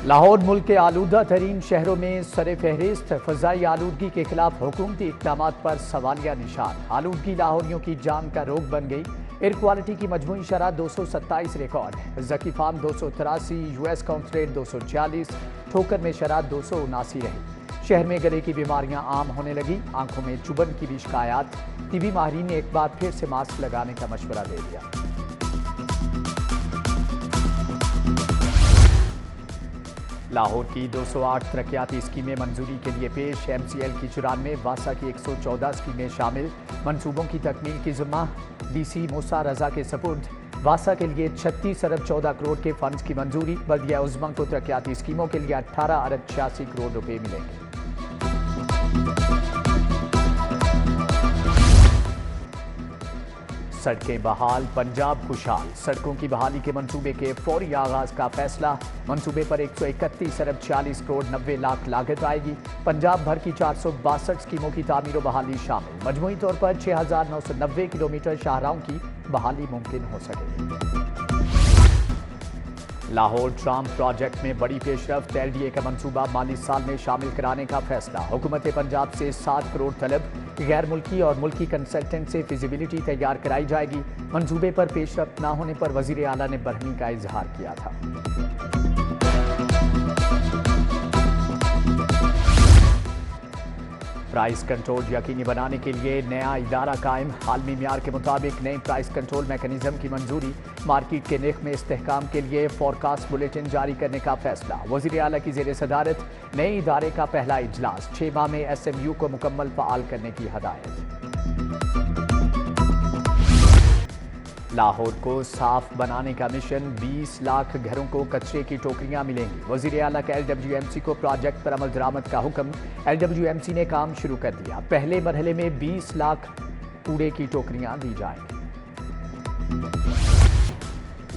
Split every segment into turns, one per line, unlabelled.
لاہور ملک کے آلودہ ترین شہروں میں سر فہرست، فضائی آلودگی کے خلاف حکومتی اقدامات پر سوالیہ نشان۔ آلودگی لاہوریوں کی جان کا روگ بن گئی۔ ایئر کوالٹی کی مجموعی شرح 227 record, Zaki farm 283، U S consulate 246، Thokar میں شرح 279 رہی۔ شہر میں گلے کی بیماریاں عام ہونے لگی، آنکھوں میں چبھن کی بھی شکایات۔ طبی ماہرین نے ایک بار پھر سے ماسک لگانے کا مشورہ دے دیا۔ لاہور کی 208 ترقیاتی اسکیمیں منظوری کے لیے پیش، ایم سی ایل کی 94، واسا کی 114 اسکیمیں شامل۔ منصوبوں کی تکمیل کی ذمہ ڈی سی موسیٰ رضا کے سپرد۔ واسا کے لیے 36 ارب 14 کروڑ کے فنڈز کی منظوری۔ بلدیہ عظمیٰ کو ترقیاتی اسکیموں کے لیے 18 ارب 86 کروڑ روپے ملیں گے۔ سڑکیں بحال، پنجاب خوشحال۔ سڑکوں کی بحالی کے منصوبے کے فوری آغاز کا فیصلہ۔ منصوبے پر 131 ارب 46 کروڑ 90 لاکھ لاگت آئے گی۔ پنجاب بھر کی 462 اسکیموں کی تعمیر و بحالی شامل۔ مجموعی طور پر 6990 کلومیٹر شاہراہوں کی بحالی ممکن ہو سکے گی۔ لاہور ٹرام پروجیکٹ میں بڑی پیش رفت، ایل ڈی اے کا منصوبہ مالی سال میں شامل کرانے کا فیصلہ۔ حکومت پنجاب سے 7 کروڑ طلب، غیر ملکی اور ملکی کنسلٹنٹ سے فیزیبلٹی تیار کرائی جائے گی۔ منصوبے پر پیش رفت نہ ہونے پر وزیر اعلیٰ نے برہمی کا اظہار کیا تھا۔ پرائس کنٹرول یقینی بنانے کے لیے نیا ادارہ قائم۔ عالمی معیار کے مطابق نئے پرائس کنٹرول میکانزم کی منظوری۔ مارکیٹ کے نرخ میں استحکام کے لیے فورکاسٹ بلیٹن جاری کرنے کا فیصلہ۔ وزیر اعلیٰ کی زیر صدارت نئے ادارے کا پہلا اجلاس۔ 6 ماہ میں ایس ایم یو کو مکمل فعال کرنے کی ہدایت۔ لاہور کو صاف بنانے کا مشن، 20 لاکھ گھروں کو کچرے کی ٹوکریاں ملیں گی۔ وزیر اعلیٰ کا ایل ڈبلیو ایم سی کو پروجیکٹ پر عمل درآمد کا حکم۔ ایل ڈبلیو ایم سی نے کام شروع کر دیا۔ پہلے مرحلے میں 20 لاکھ کوڑے کی ٹوکریاں دی جائیں گی۔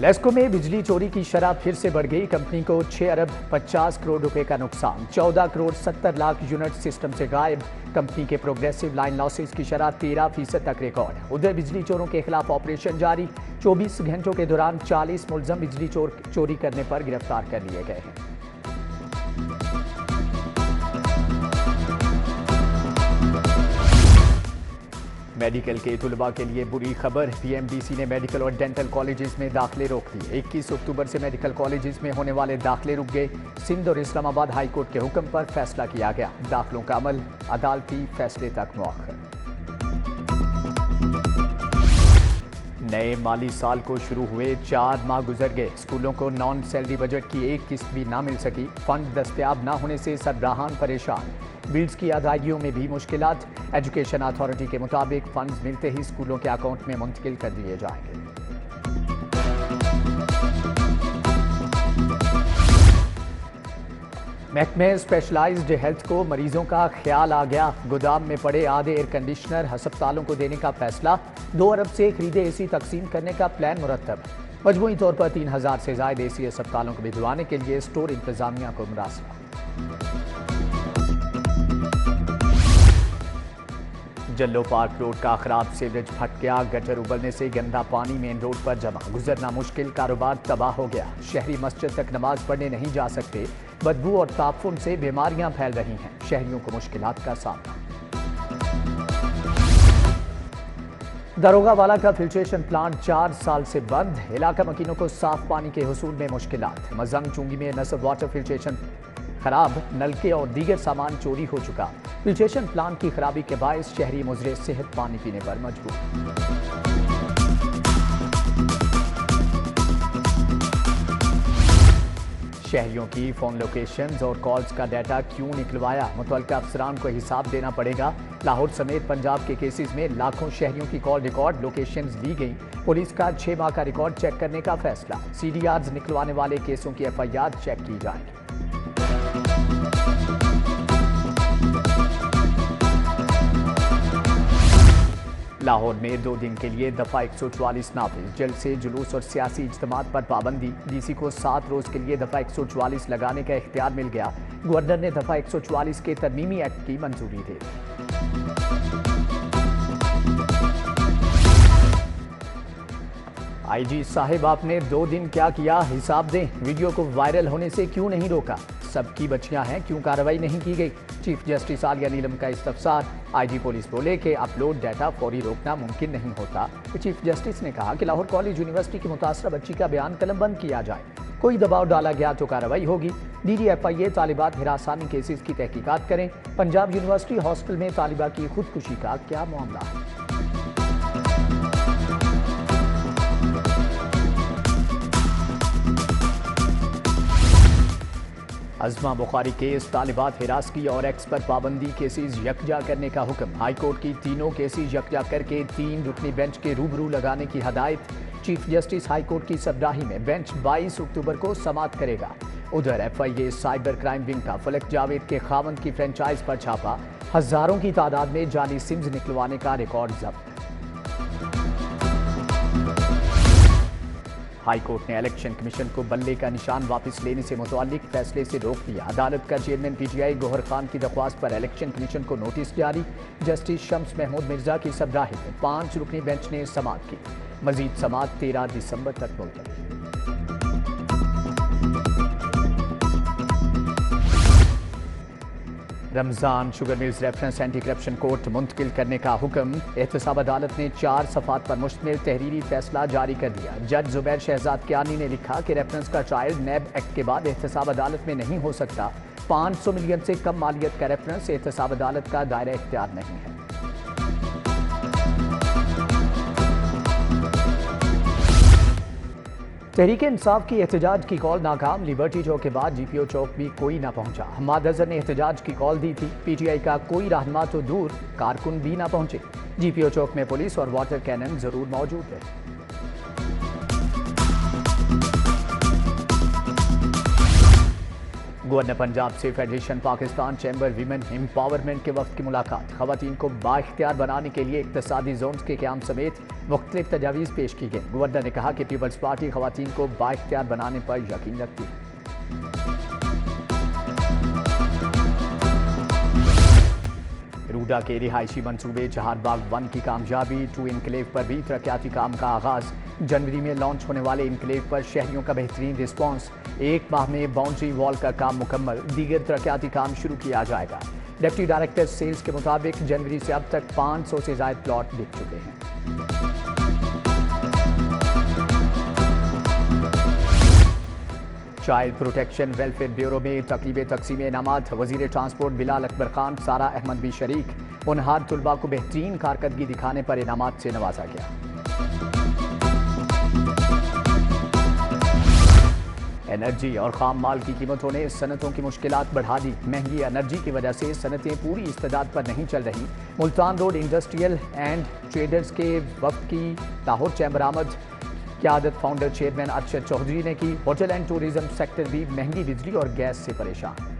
لیسکو میں بجلی چوری کی شرح پھر سے بڑھ گئی۔ کمپنی کو 6 ارب 50 کروڑ روپے کا نقصان، 14 کروڑ 70 لاکھ یونٹ سسٹم سے غائب۔ کمپنی کے پروگریسو لائن لاسز کی شرح 13% تک ریکارڈ۔ ادھر بجلی چوروں کے خلاف آپریشن جاری، 24 گھنٹوں کے دوران 40 ملزم بجلی چوری کرنے پر گرفتار کر لیے گئے ہیں۔ میڈیکل کے طلباء کے لیے بری خبر، پی ایم ڈی سی نے میڈیکل اور ڈینٹل کالجز میں داخلے روک دیے۔ 21 اکتوبر سے میڈیکل کالجز میں ہونے والے داخلے رک گئے۔ سندھ اور اسلام آباد ہائی کورٹ کے حکم پر فیصلہ کیا گیا۔ داخلوں کا عمل عدالتی فیصلے تک مؤخر۔ نئے مالی سال کو شروع ہوئے 4 ماہ گزر گئے، اسکولوں کو نان سیلری بجٹ کی ایک قسط بھی نہ مل سکی۔ فنڈ دستیاب نہ ہونے سے سربراہان پریشان، بلز کی ادائیگیوں میں بھی مشکلات۔ ایجوکیشن اتھارٹی کے مطابق فنڈز ملتے ہی اسکولوں کے اکاؤنٹ میں منتقل کر دیے جائیں گے۔ محکمہ اسپیشلائزڈ ہیلتھ کو مریضوں کا خیال آ گیا۔ گودام میں پڑے آدھے ایئر کنڈیشنر ہسپتالوں کو دینے کا فیصلہ۔ 2 ارب سے خریدے اے سی تقسیم کرنے کا پلان مرتب۔ مجموعی طور پر 3000 سے زائد اے سی ہسپتالوں کو بھجوانے کے لیے اسٹور انتظامیہ کو مراسلہ۔ جلو پارک روڈ کا خراب سیوریج پھٹ گیا، گٹر ابلنے سے گندا پانی مین روڈ پر جمع، گزرنا مشکل، کاروبار تباہ ہو گیا۔ شہری مسجد تک نماز پڑھنے نہیں جا سکتے، بدبو اور تعفن سے بیماریاں پھیل رہی ہیں، شہریوں کو مشکلات کا سامنا۔ داروغہ والا کا فلٹریشن پلانٹ 4 سال سے بند، علاقہ مکینوں کو صاف پانی کے حصول میں مشکلات۔ مزنگ چونگی میں نصب واٹر فلٹریشن خراب، نلکے اور دیگر سامان چوری ہو چکا۔ فلٹریشن پلانٹ کی خرابی کے باعث شہری مضر صحت پانی پینے پر مجبور۔ شہریوں کی فون لوکیشنز اور کالز کا ڈیٹا کیوں نکلوایا؟ متعلقہ افسران کو حساب دینا پڑے گا۔ لاہور سمیت پنجاب کے کیسز میں لاکھوں شہریوں کی کال ریکارڈ لوکیشنز لی گئیں۔ پولیس کا 6 ماہ کا ریکارڈ چیک کرنے کا فیصلہ۔ سی ڈی آرز نکلوانے والے کیسوں کی ایف آئی آر چیک کی جائیں گی۔ لاہور میں 2 دن کے لیے دفعہ 144 نافذ، جلد سے جلوس اور سیاسی اجتماعات پر پابندی۔ ڈی سی کو 7 روز کے لیے دفعہ 144 لگانے کا اختیار مل گیا۔ گورنر نے دفعہ 144 کے ترمیمی ایکٹ کی منظوری دی۔ آئی جی صاحب آپ نے 2 دن کیا کیا حساب دیں، ویڈیو کو وائرل ہونے سے کیوں نہیں روکا، سب کی بچیاں ہیں کیوں کارروائی نہیں کی گئی۔ چیف جسٹس عالیہ نیلم کا استفسار۔ آئی جی پولیس بولے کہ اپلوڈ ڈیٹا فوری روکنا ممکن نہیں ہوتا۔ چیف جسٹس نے کہا کہ لاہور کالج یونیورسٹی کی متاثرہ بچی کا بیان قلم بند کیا جائے، کوئی دباؤ ڈالا گیا تو کارروائی ہوگی۔ ڈی ڈی ایف آئی اے طالبات ہراسانی کیسز کی تحقیقات کریں۔ پنجاب یونیورسٹی ہاسٹل میں طالبہ کی خودکشی کا کیا معاملہ ہے؟ عظمہ بخاری کیس، طالبات ہراسگی اور ایکس پر پابندی کیسز یکجا کرنے کا حکم۔ ہائی کورٹ کی تینوں کیسز یکجا کر کے 3 رکنی بینچ کے روبرو لگانے کی ہدایت۔ چیف جسٹس ہائی کورٹ کی سربراہی میں بینچ 22 اکتوبر کو سماعت کرے گا۔ ادھر F I A cyber crime wing کا فلک جاوید کے خاوند کی فرنچائز پر چھاپا، ہزاروں کی تعداد میں جعلی سمز نکلوانے کا ریکارڈ ضبط۔ ہائی کورٹ نے الیکشن کمیشن کو بلے کا نشان واپس لینے سے متعلق فیصلے سے روک دیا۔ عدالت کا چیئرمین پی ٹی آئی گوہر خان کی درخواست پر الیکشن کمیشن کو نوٹس جاری۔ جسٹس شمس محمود مرزا کی سربراہی میں 5 رکنی بینچ نے سماعت کی۔ مزید سماعت 13 دسمبر تک ملتوی۔ Ramzan sugar mills reference anti corruption court منتقل کرنے کا حکم۔ احتساب عدالت نے 4 صفحات پر مشتمل تحریری فیصلہ جاری کر دیا۔ جج زبیر شہزاد کیانی نے لکھا کہ ریفرنس کا ٹرائل نیب ایکٹ کے بعد احتساب عدالت میں نہیں ہو سکتا۔ 500 ملین سے کم مالیت کا ریفرنس احتساب عدالت کا دائرہ اختیار نہیں ہے۔ تحریک انصاف کی احتجاج کی کال ناکام، لیبرٹی چوک کے بعد جی پی او چوک بھی کوئی نہ پہنچا۔ حماد اظہر نے احتجاج کی کال دی تھی، پی ٹی آئی کا کوئی رہنما تو دور، کارکن بھی نہ پہنچے۔ جی پی او چوک میں پولیس اور واٹر کینن ضرور موجود ہے۔ گورنر پنجاب سے federation Pakistan chamber women empowerment کے وفد کی ملاقات۔ خواتین کو بااختیار بنانے کے لیے اقتصادی زونز کے قیام سمیت مختلف تجاویز پیش کی گئی۔ گورنر نے کہا کہ پیپلز پارٹی خواتین کو بااختیار بنانے پر یقین رکھتی ہے۔ روڈا کے رہائشی منصوبے چہار باغ 1 کی کامیابی، 2 انکلیو پر بھی ترقیاتی کام کا آغاز۔ جنوری میں لانچ ہونے والے انکلیو پر شہریوں کا بہترین رسپانس۔ 1 ماہ میں باؤنڈری وال کا کام مکمل، دیگر ترقیاتی کام شروع کیا جائے گا۔ ڈپٹی ڈائریکٹر سیلز کے مطابق جنوری سے اب تک 500 سے زائد پلاٹ بک چکے ہیں۔ چائلڈ پروٹیکشن ویلفیئر بیورو میں تقریب تقسیم انعامات۔ وزیر ٹرانسپورٹ بلال اکبر خان، سارا احمد بھی شریک۔ ہونہار طلباء کو بہترین کارکردگی دکھانے پر انعامات سے نوازا گیا۔ انرجی اور خام مال کی قیمتوں نے صنعتوں کی مشکلات بڑھا دی۔ مہنگی انرجی کی وجہ سے صنعتیں پوری استعداد پر نہیں چل رہی۔ Multan road industrial and traders کے وفد کی لاہور چیمبر آمد۔ قیادت فاؤنڈر چیئرمین ارشد چودھری نے کی۔ ہوٹل اینڈ ٹورزم سیکٹر بھی مہنگی بجلی اور گیس سے پریشان۔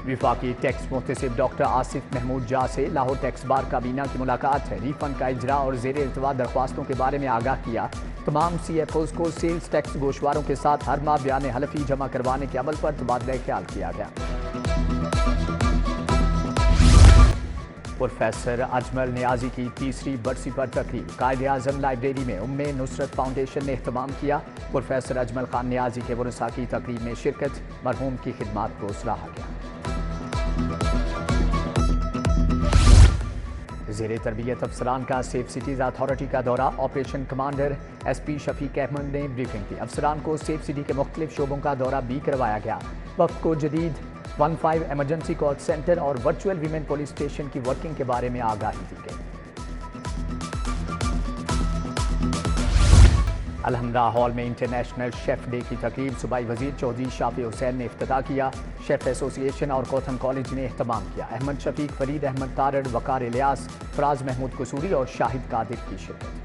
وفاقی ٹیکس محتسب ڈاکٹر آصف محمود جا سے لاہور ٹیکس بار کابینہ کی ملاقات ہے۔ ری فنڈ کا اجراء اور زیر التوا درخواستوں کے بارے میں آگاہ کیا۔ تمام سی ایف اوز کو سیلز ٹیکس گوشواروں کے ساتھ ہر ماہ بیان حلفی جمع کروانے کے عمل پر تبادلہ خیال کیا گیا۔ پروفیسر اجمل نیازی کی 3ری برسی پر تقریب۔ قائد اعظم لائبریری میں ام نصرت فاؤنڈیشن نے اہتمام کیا۔ پروفیسر اجمل خان نیازی کے ورثاء کی تقریب میں شرکت۔ مرحوم کی خدمات کو سراہا گیا۔ زیر تربیت افسران کا سیف سٹیز اتھارٹی کا دورہ۔ آپریشن کمانڈر ایس پی شفیق احمد نے بریفنگ کی۔ افسران کو سیف سٹی کے مختلف شعبوں کا دورہ بھی کروایا گیا۔ وفد کو جدید 15 ایمرجنسی کال سینٹر اور ورچوئل ویمن پولیس اسٹیشن کی ورکنگ کے بارے میں آگاہی دی گئی۔ الحمرا ہال میں انٹرنیشنل شیف ڈے کی تقریب۔ صوبائی وزیر چودھری شافی حسین نے افتتاح کیا۔ شیف ایسوسی ایشن اور کوتھم کالج نے اہتمام کیا۔ احمد شفیق، فرید احمد تارڑ، وقار الیاس، فراز محمود قصوری اور شاہد قادر کی شرکت۔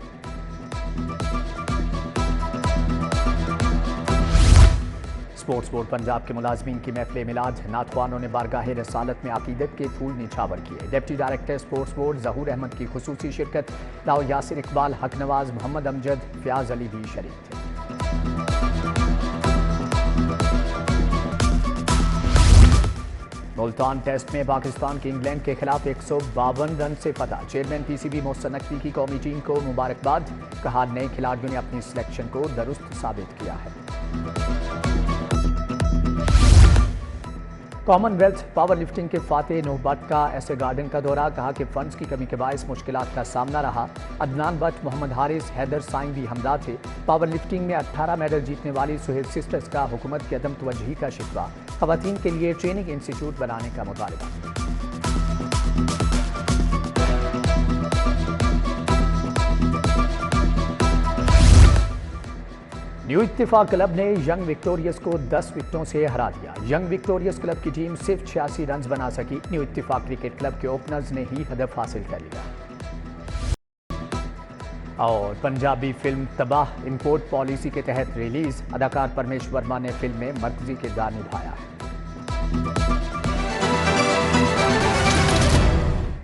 اسپورٹس بورڈ پنجاب کے ملازمین کی محفل میلاد۔ نعت خوانوں نے بارگاہ رسالت میں عقیدت کے پھول نچھاور کیے۔ ڈپٹی ڈائریکٹر اسپورٹس بورڈ ظہور احمد کی خصوصی شرکت۔ لاؤ یاسر اقبال، حق نواز، محمد امجد، فیاض علی بھی شریک تھے۔ ملتان ٹیسٹ میں پاکستان کی انگلینڈ کے خلاف 152 رن سے فتح، chairman P C B Mohsin Naqvi کی قومی ٹیم کو مبارکباد، کہا نئے کھلاڑیوں نے اپنی سلیکشن کو درست ثابت کیا ہے۔ کامن ویلتھ پاور لفٹنگ کے فاتح نوح بٹ کا ایسے گارڈن کا دورہ، کہا کہ فنڈز کی کمی کے باعث مشکلات کا سامنا رہا۔ عدنان بٹ، محمد حارث، حیدر سائیں بھی ہمراہ تھے۔ پاور لفٹنگ میں 18 میڈل جیتنے والی سہیل سسٹرز کا حکومت کی عدم توجہی کا شکوہ، خواتین کے لیے ٹریننگ انسٹی ٹیوٹ بنانے کا مطالبہ۔ نیو اتفاق کلب نے ینگ وکٹوریس کو 10 وکٹوں سے ہرا دیا۔ ینگ وکٹوریس کلب کی ٹیم صرف 86 رنز بنا سکی۔ نیو اتفاق کرکٹ کلب کے اوپنرز نے ہی ہدف حاصل کر لیا۔ اور پنجابی فلم تباہ امپورٹ پالیسی کے تحت ریلیز، اداکار پرمیش ورما نے فلم میں مرکزی کردار نبھایا ہے۔